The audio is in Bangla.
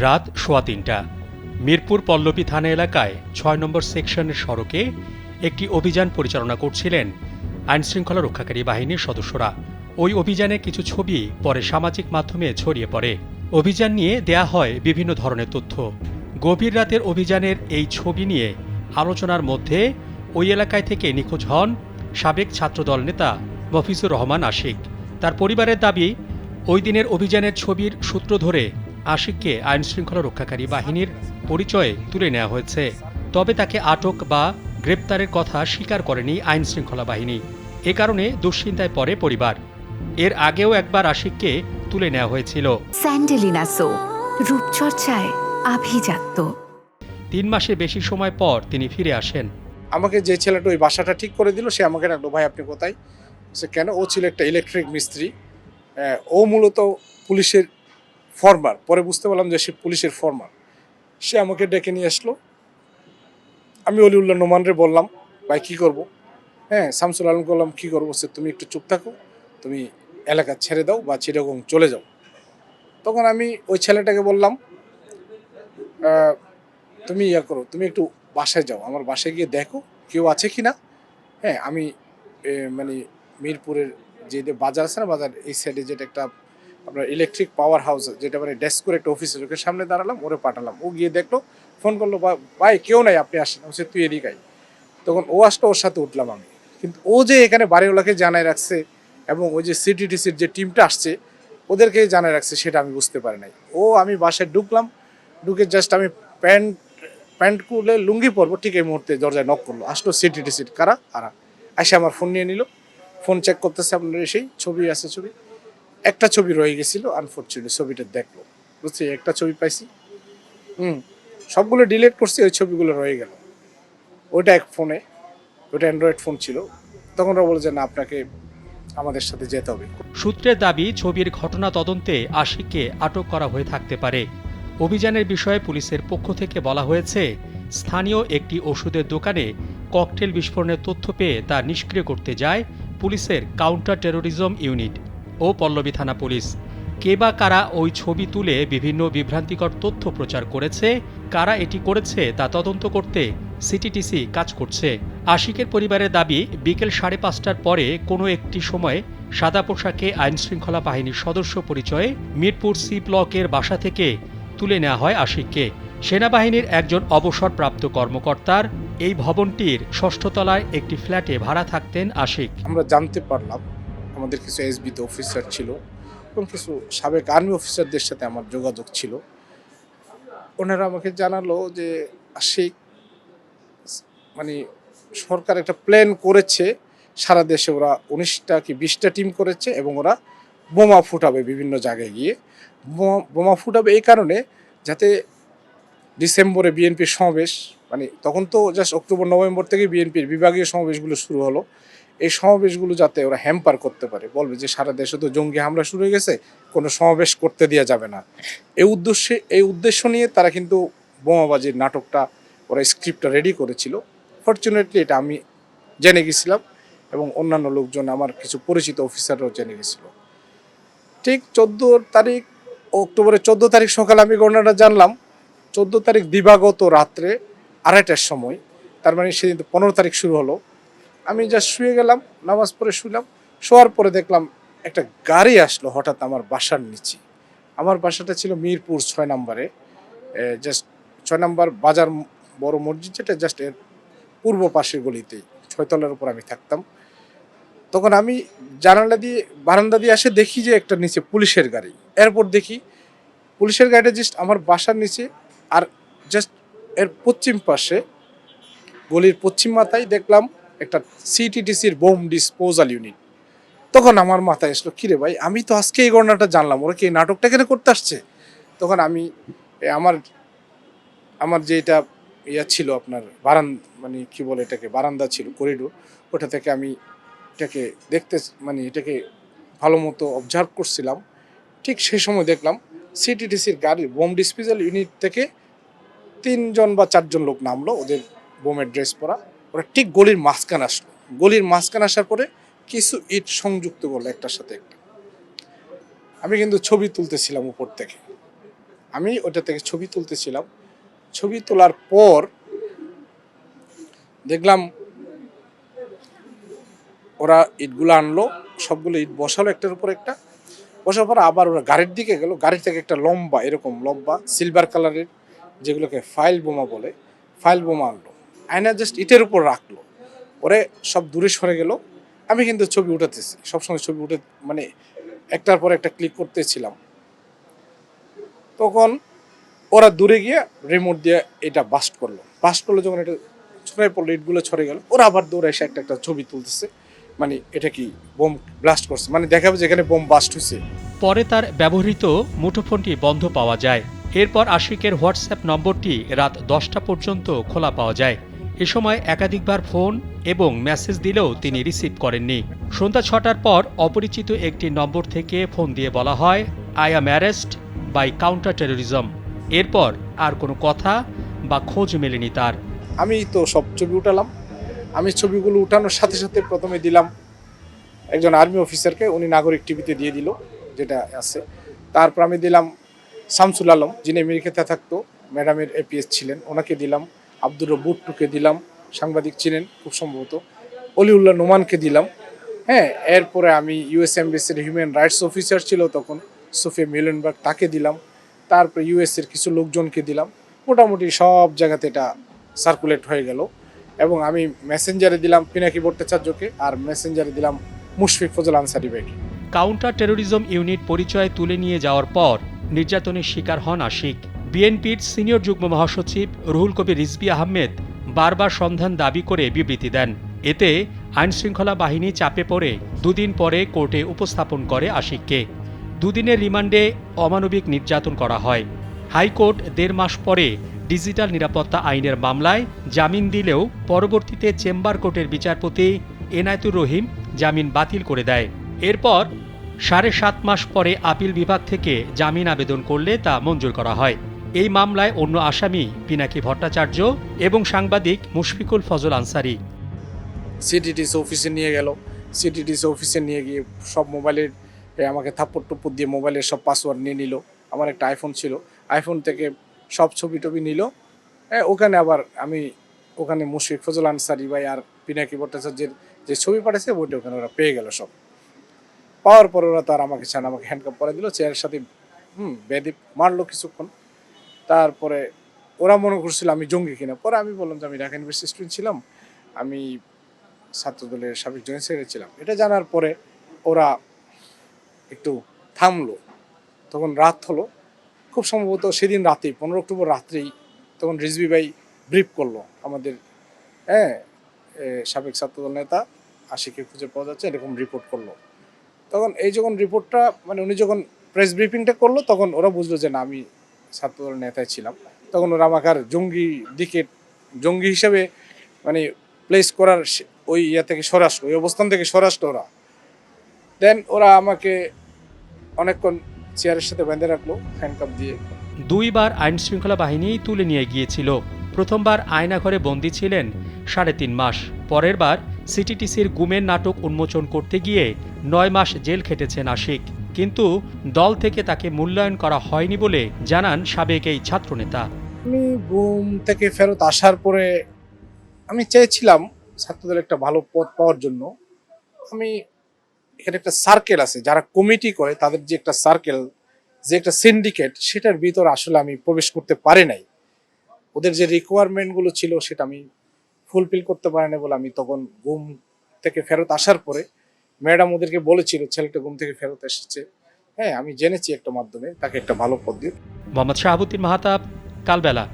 রাত 3:15 মিরপুর পল্লবী থানা এলাকায় ৬ নম্বর সেকশনের সড়কে একটি অভিযান পরিচালনা করছিলেন আইনশৃঙ্খলা রক্ষাকারী বাহিনীর সদস্যরা। ওই অভিযানের কিছু ছবি পরে সামাজিক মাধ্যমে ছড়িয়ে পড়ে। অভিযান নিয়ে দেয়া হয় বিভিন্ন ধরনের তথ্য। গভীর রাতের অভিযানের এই ছবি নিয়ে আলোচনার মধ্যে ওই এলাকায় থেকে নিখোঁজ হন সাবেক ছাত্রদল নেতা মফিজুর রহমান আশিক। তার পরিবারের দাবি, ওই দিনের অভিযানের ছবির সূত্র ধরে আশিককে আইনশৃঙ্খলা রক্ষাকারী বাহিনীর পরিচয়ে তুলে নেওয়া হয়েছে। তবে তাকে আটক বা গ্রেপ্তারের কথা স্বীকার করেনি আইনশৃঙ্খলা বাহিনী। এ কারণে দুশ্চিন্তায় পড়ে পরিবার। এর আগেও একবার আশিককে তুলে নেওয়া হয়েছিল। স্যান্ডেলিনা সো, রূপচর্চায় আভিজাত্য। ৩ মাসের বেশি সময় পর তিনি ফিরে আসেন। আমাকে যে ছেলেটা ওই বাসাটা ঠিক করে দিল, সে আমাকে ডাকলো, ভাই আপনি কোথায়? সে কেন? ও ছিল একটা ইলেকট্রিক মিস্ত্রি। ও মূলত পুলিশের ফর্মার। পরে বুঝতে পারলাম যে সে পুলিশের ফর্মার। সে আমাকে ডেকে নিয়ে আসলো। আমি অলিউল্লাহ নোমানরে বললাম, ভাই কী করবো? শামসুল আলম বললাম, কী করবো? সে তুমি একটু চুপ থাকো, তুমি এলাকা ছেড়ে দাও বা চিটাগং চলে যাও। তখন আমি ওই ছেলেটাকে বললাম, তুমি ইয়া করো, তুমি একটু বাসায় যাও, আমার বাসায় গিয়ে দেখো কেউ আছে কি না। আমি মানে মিরপুরের যে বাজার আছে না, বাজার এই সাইডে যেটা একটা আপনার ইলেকট্রিক পাওয়ার হাউস, যেটা মানে ডেস্কের একটা অফিস আছে, ওকে সামনে দাঁড়ালাম, ওরে পাঠালাম। ও গিয়ে দেখলো, ফোন করলো, ভাই কেউ নাই, আপনি আসেন। সে তুই এদিকে আয়। তখন ও আসলো, ওর সাথে উঠলাম আমি। কিন্তু ও যে এখানে বাড়িওয়ালাকে জানায় রাখছে এবং ওই যে সিটিটিসির যে টিমটা আসছে ওদেরকে জানায় রাখছে, সেটা আমি বুঝতে পারি নাই। আমি বাসায় ঢুকলাম, ঢুকে জাস্ট আমি প্যান্ট খুলে লুঙ্গি পরবো, ঠিক এই মুহূর্তে দরজায় নক করলো। আসলো সিটিটিসির কারা আরা, এসে আমার ফোন নিয়ে নিল। ফোন চেক করতেছে, আপনার এসেই ছবি আছে, ছবি একটা ছবি রয়ে গেছিল, আনফর্চুনেটলি ছবিটা দেখলো, বুঝছি একটা ছবি পাইছি। সবগুলো ডিলিট করছি, ওই ছবিগুলো রয়ে গেল। ওইটা এক ফোনে, ওইটা অ্যান্ড্রয়েড ফোন ছিল। তখন ওরা বলে যে না, আপনাকে আমাদের সাথে যেতে হবে। সূত্রের দাবি, ছবির ঘটনা তদন্তে আশিককে আটক করা হয়ে থাকতে পারে। অভিযানের বিষয়ে পুলিশের পক্ষ থেকে বলা হয়েছে, স্থানীয় একটি ওষুধের দোকানে ককটেল বিস্ফোরণের তথ্য পেয়ে তা নিষ্ক্রিয় করতে যায় পুলিশের কাউন্টার টেরোরিজম ইউনিট ও পল্লবী থানা পুলিশ। কে বা কারা ওই ছবি তুলে বিভিন্ন বিভ্রান্তিকর তথ্য প্রচার করেছে, কারা এটি করেছে তা তদন্ত করতে সিটিটিসি কাজ করছে। আশিকের পরিবারের দাবি, বিকেল 5:30টার পরে কোনো একটি সময় সাদা পোশাকে আইনশৃঙ্খলা বাহিনীর সদস্য পরিচয়ে মিরপুর সি ব্লকের বাসা থেকে তুলে নেওয়া হয় আশিককে। সেনাবাহিনীর একজন অবসরপ্রাপ্ত কর্মকর্তার এই ভবনটির 6ষ্ঠ তলায় একটি ফ্ল্যাটে ভাড়া থাকতেন আশিক। আমরা জানতে পারলাম, আমাদের কিছু এসবিতে অফিসার ছিল এবং কিছু সাবেক আর্মি অফিসারদের সাথে আমার যোগাযোগ ছিল। ওনারা আমাকে জানালো যে আশিক মানে সরকার একটা প্ল্যান করেছে, সারা দেশে ওরা 19টা কি 20টা টিম করেছে এবং ওরা বোমা ফুটাবে বিভিন্ন জায়গায় গিয়ে। বোমা ফুটাবে এই কারণে, যাতে ডিসেম্বরে বিএনপির সমাবেশ, মানে তখন তো জাস্ট অক্টোবর নভেম্বর থেকে বিএনপির বিভাগীয় সমাবেশগুলো শুরু হলো, এই সমাবেশগুলো যাতে ওরা হ্যাম্পার করতে পারে। বলবে যে সারা দেশে তো জঙ্গি হামলা শুরু হয়ে গেছে, কোনো সমাবেশ করতে দেওয়া যাবে না। এই উদ্দেশ্য নিয়ে তারা কিন্তু বোমাবাজির নাটকটা, ওরা স্ক্রিপ্টটা রেডি করেছিল। ফরচুনেটলি এটা আমি জেনে গেছিলাম এবং অন্যান্য লোকজন, আমার কিছু পরিচিত অফিসাররাও জেনে গেছিল। ঠিক 14 তারিখ, অক্টোবরের 14 তারিখ সকালে আমি ঘটনাটা জানলাম। 14 তারিখ দিবাগত রাত্রে 2:30টার সময়, তার মানে সেদিন তো 15 তারিখ শুরু হলো। আমি জাস্ট শুয়ে গেলাম, নামাজ পড়ে শুলাম। শোয়ার পরে দেখলাম একটা গাড়ি আসলো হঠাৎ আমার বাসার নিচে। আমার বাসাটা ছিল মিরপুর 6 নম্বরে, জাস্ট 6 নম্বর বাজার বড় মসজিদ, যেটা জাস্ট এর পূর্ব পাশের গলিতেই, 6 তলার উপর আমি থাকতাম। তখন আমি জানালা দিয়ে, বারান্দা দিয়ে আসে দেখি যে একটা নিচে পুলিশের গাড়ি। এরপর দেখি পুলিশের গাড়িটা জাস্ট আমার বাসার নিচে, আর জাস্ট এর পশ্চিম পাশে, গলির পশ্চিম মাথায় দেখলাম একটা সিটিটিসির বোম ডিসপোজাল ইউনিট। তখন আমার মাথায় আসলো, কিরে ভাই, আমি তো আজকে এই ঘটনাটা জানলাম, ওরা কি এই নাটকটা কেন করতে আসছে? তখন আমি আমার যে এটা ইয়া ছিল, আপনার মানে কি বলে এটাকে, বারান্দা ছিল, করিডোর, ওটা থেকে আমি এটাকে দেখতে, মানে এটাকে ভালো মতো অবজার্ভ করছিলাম। ঠিক সেই সময় দেখলাম সিটিটিসির গাড়ির বোম ডিসপোজাল ইউনিট থেকে 3 জন বা 4 জন লোক নামলো, ওদের বোমের ড্রেস পরা। ওরা ঠিক গলির মাঝখানে আসলো। গলির মাঝখানে আসার পরে কিছু ইট সংযুক্ত করলো একটার সাথে একটা। আমি কিন্তু ছবি তুলতেছিলাম উপর থেকে। আমি ওটা থেকে ছবি তুলতেছিলাম। ছবি তোলার পর দেখলাম ওরা ইটগুলো আনলো, সবগুলো ইট বসালো একটার উপর একটা, বসার পর আবার ওরা গাড়ির দিকে গেল। গাড়ি থেকে একটা লম্বা, এরকম লম্বা সিলভার কালারের, যেগুলোকে ফাইল বোমা বলে, ফাইল বোমা আনলো, আয়না জাস্ট ইটের উপর রাখলো। ওরে সব দূরে সরে গেল। আমি কিন্তু ছবি উঠাতেছি, সবসময় ছবি উঠে মানে একটার পর একটা ক্লিক করতেছিলাম। তখন ওরা দূরে গিয়ে রিমোট দিয়ে এটা বাস্ট করলো। যখন এটা ছড়াই পড়লো, ইটগুলো ছড়ে গেল, ওরা আবার দৌড়ে এসে একটা ছবি তুলতেছে। মানে এটা কি বোম ব্লাস্ট করছে, মানে দেখাবে যে এখানে বোম বাস্ট হয়েছে। পরে তার ব্যবহৃত মুঠোফোনটি বন্ধ পাওয়া যায়। এরপর আশিকের হোয়াটসঅ্যাপ নম্বরটি রাত 10টা পর্যন্ত খোলা পাওয়া যায়। এ সময় একাধিকবার ফোন এবং মেসেজ দিলেও তিনি রিসিভ করেননি। সন্ধ্যা 6টার পর অপরিচিত একটি নম্বর থেকে ফোন দিয়ে বলা হয়, I am arrest by counter terrorism. এরপর আর কোনো কথা বা খোঁজ মেলেনি তার। আমি তো সব ছবি উঠালাম। আমি ছবিগুলো উঠানোর সাথে সাথে প্রথমে দিলাম একজন আর্মি অফিসারকে, উনি নাগরিক টিভিতে দিয়ে দিল যেটা আছে। তারপর আমি দিলাম শামসুল আলম, যিনি আমেরিকাতে থাকতো, ম্যাডামের এপিএস ছিলেন, ওনাকে দিলাম। আব্দুর রব বুট্টুকে দিলাম, সাংবাদিক ছিলেন খুব সম্ভবত। অলিউল্লাহ নোমানকে দিলাম। হ্যাঁ, এরপরে আমি ইউএস এমবেসির হিউম্যান রাইটস অফিসার ছিল তখন, সোফিয়া মিলনবার্গ, তাকে দিলাম। তারপরে ইউএসের কিছু লোকজনকে দিলাম। মোটামুটি সব জায়গাতে এটা সার্কুলেট হয়ে গেল। এবং আমি মেসেঞ্জারে দিলাম পিনাকি ভট্টাচার্যকে, আর মেসেঞ্জারে দিলাম মুশফিক ফজল আনসারি ভাইকে। কাউন্টার টেরোরিজম ইউনিট পরিচয় তুলে নিয়ে যাওয়ার পর নির্যাতনের শিকার হন আশিক। বিএনপির সিনিয়র যুগ্ম মহাসচিব রুহুল কবির রিজভী আহমেদ বারবার সন্ধান দাবি করে বিবৃতি দেন। এতে আইনশৃঙ্খলা বাহিনী চাপে পড়ে দুদিন পরে কোর্টে উপস্থাপন করে আশিককে। দুদিনের রিমান্ডে অমানবিক নির্যাতন করা হয়। হাইকোর্ট 1.5 মাস পরে ডিজিটাল নিরাপত্তা আইনের মামলায় জামিন দিলেও পরবর্তীতে চেম্বার কোর্টের বিচারপতি এনায়েতুর রহিম জামিন বাতিল করে দেয়। এরপর 7.5 মাস পরে আপিল বিভাগ থেকে জামিন আবেদন করলে তা মঞ্জুর করা হয়। এই মামলায় অন্য আসামি পিনাকি ভট্টাচার্য এবং সাংবাদিক মুশফিকুল ফজল আনসারি। সিটিটিসি অফিসে নিয়ে গেল। সিটিটিসি অফিসে নিয়ে গিয়ে সব মোবাইলের আমাকে থাপ্পড় টুপ্পড় দিয়ে মোবাইলের সব পাসওয়ার্ড নিয়ে নিল। আমার একটা আইফোন ছিল, আইফোন থেকে সব ছবি টবি নিল। ওখানে আবার আমি ওখানে মুশফিক ফজল আনসারি ভাই আর পিনাকি ভট্টাচার্যের যে ছবি পাঠাচ্ছে ওইটা ওখানে ওরা পেয়ে গেল। সব পাওয়ার পর ওরা তার আমাকে হ্যান্ডকাপ পরে দিল, চেয়ারের সাথে বেঁধে মারলো কিছুক্ষণ। তারপরে ওরা মনে করছিল আমি জঙ্গি কিনা। পরে আমি বললাম যে আমি ঢাকা ইউনিভার্সিটি স্টুডেন্ট ছিলাম, আমি ছাত্রদলের সাবেক জয়েন্ট সেক্রেটারি ছিলাম। এটা জানার পরে ওরা একটু থামলো। তখন রাত হলো, খুব সম্ভবত সেদিন রাতেই 15 অক্টোবর রাত্রেই তখন রিজভী ভাই ব্রিফ করলো আমাদের, সাবেক ছাত্রদল নেতা আশিককে খুঁজে পাওয়া যাচ্ছে এরকম রিপোর্ট করলো। তখন এই যখন রিপোর্টটা মানে উনি যখন প্রেস ব্রিফিংটা করলো, তখন ওরা বুঝলো যে না, আমি ছাত্রদল নেতায় ছিলাম। তখন ওরা আমাকে আর জঙ্গি হিসেবে মানে প্লেস করার ওই থেকে সরাসরি ওই অবস্থান থেকে সরাসরি ওরা দেন ওরা আমাকে অনেকক্ষণ চেয়ারের সাথে বেঁধে রাখলো হ্যান্ডকাপ দিয়ে। 2 বার আইনশৃঙ্খলা বাহিনী তুলে নিয়ে গিয়েছিল। প্রথমবার আয়নাঘরে বন্দী ছিলেন 3.5 মাস। পরের বার সিটিটিসির গুমের নাটক উন্মোচন করতে গিয়ে 9 মাস জেল খেটেছেন আশিক। কিন্তু দল থেকে তাকে মূল্যায়ন করা হয়নি বলে জানান সাবেক এই ছাত্রনেতা। আমি গুম থেকে ফেরত আসার পরে আমি চেয়েছিলাম ছাত্রদল একটা ভালো পদ পাওয়ার জন্য। আমি এখানে একটা সার্কেল আছে, যারা কমিটি করে তাদের যে একটা সার্কেল, যে একটা সিন্ডিকেট, সেটার ভিতর আসলে আমি প্রবেশ করতে পারি নাই। ওদের যে রিকোয়ারমেন্টগুলো ছিল সেটা আমি ফুলফিল করতে পারি না বলে আমি তখন ঘুম থেকে ফেরত আসার পরে ম্যাডাম ওদেরকে বলেছিল ছেলেটা ঘুম থেকে ফেরত এসেছে। আমি জেনেছি একটা মাধ্যমে তাকে একটা ভালো পদ দিয়ে। মোহাম্মদ শাহাবুদ্দিন মাহাতাব, কালবেলা।